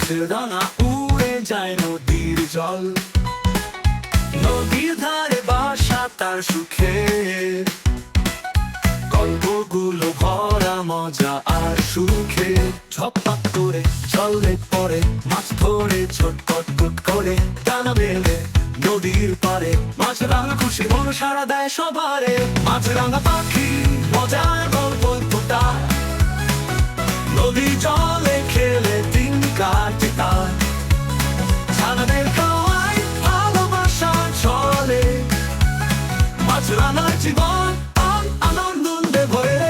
মাছের দানা উড়ে যায় নদীর জল। নদীর ধারে বাসা তার সুখে, গল্পগুলো ভরা মজা আর সুখে। ঝপঝপ করে জলে পড়ে মাছ ধরে ছটপট করে ডানা মেলে নদীর পারে। মাছরাঙা খুশি মন সাড়া দেয় সবারে। মাছরাঙা পাখি মজার গল্প তার, নদী জলে খেলে দিন কাটে তার। ছানাদের খাওয়ায় ভালোবাসা চলে, মাছরাঙার জীবন আনন্দে ভরে।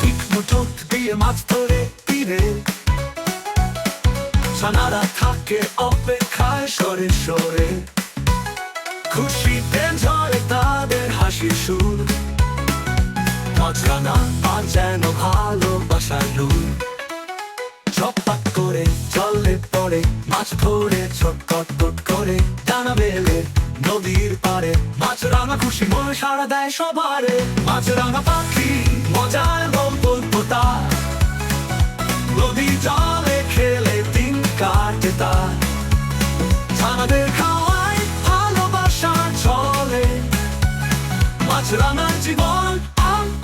তীক্ষ্ণ ঠোঁট দিয়ে মাছ ধরে তীরে, ছানারা থাকে অপেক্ষায় সরে সরে। খুশিতে ঝরে তাদের হাসির সুর, মাছরাঙা আর যেন ভালোবাসার নূর। ঝপঝপ করে জলে পড়ে মাছ ধরে ছটপট করে ডানা মেলে নদীর পারে। মাছরাঙা খুশি মনে সাড়া দেয় সবারে। মাছরাঙা পাখি মজার গল্প তার, নদী জলে খেলে দিন কাটে তার। ছানাদের খাওয়ায় ভালোবাসা চলে, মাছরাঙার জীবন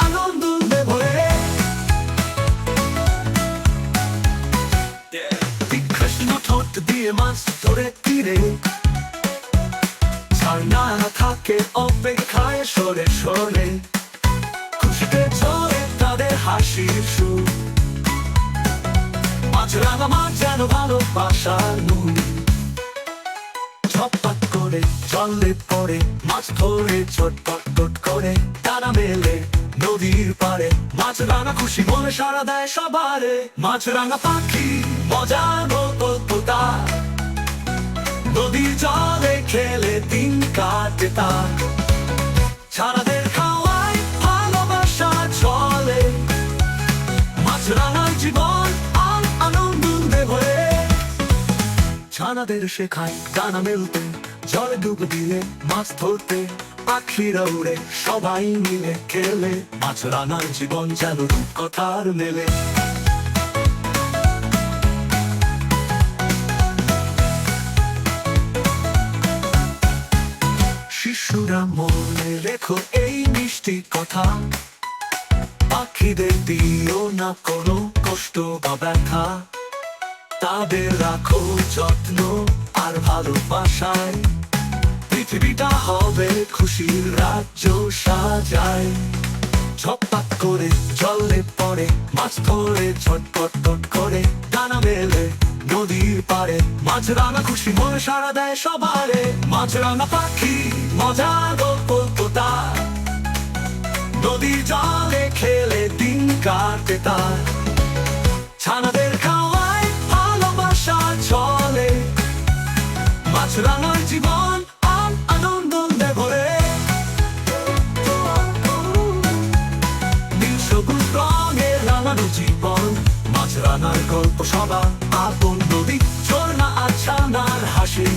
আনন্দে ভরে। তীক্ষ্ণ ঠোঁট দিয়ে মাছ ধরে তীরে, ছানারা থাকে অপেক্ষায় সরে সরে। খুশিতে ঝরে তাদের হাসির সুর, মাছরাঙা মাছ যেন ভালোবাসার নূর। ঝপঝপ করে জলে পড়ে মাছ ধরে ছটপট করে ডানা মেলে নদীর পারে। মাছরাঙা খুশি মনে সাড়া দেয় সবারে। মাছরাঙা পাখি মজার গল্প তার, নদীর জলে খেলে দিন কাটে তার। ছানাদের খাওয়ায় ভালোবাসা চলে, মাছরাঙার জীবন আনন্দে ভরে। ছানাদের শেখায় ডানা মেলতে, জলে ডুব দিয়ে মাছ ধরতে। পাখিরা উড়ে সবাই মিলে খেলে, মাছরাঙার জীবন যেন রূপকথার মেলে। শিশুরা মনে রেখো এই মিষ্টি কথা, পাখিদের দিও না কোনো কষ্ট বা ব্যথা। তাদের রাখো যত্ন আর ভালোবাসায়, পৃথিবীটা হবে খুশির রাজ্য সাজায়। ঝপঝপ করে জলে পড়ে মাছ ধরে ছটপট করে ডানা মেলে নদীর পারে। মাছরাঙা খুশি মনে সাড়া দেয় সবারে। মাছরাঙা পাখি মজার গল্প তার, নদী জলে খেলে দিন কাটে তার। ছানাদের খাওয়ায় ভালোবাসা চলে, মাছরাঙার জীবন আনন্দে ভরে। নীল সবুজ রঙের রাঙানো জীবন, মাছরাঙার গল্প সবার আপন। নদী ঝর্ণা আর ছানার হাসি।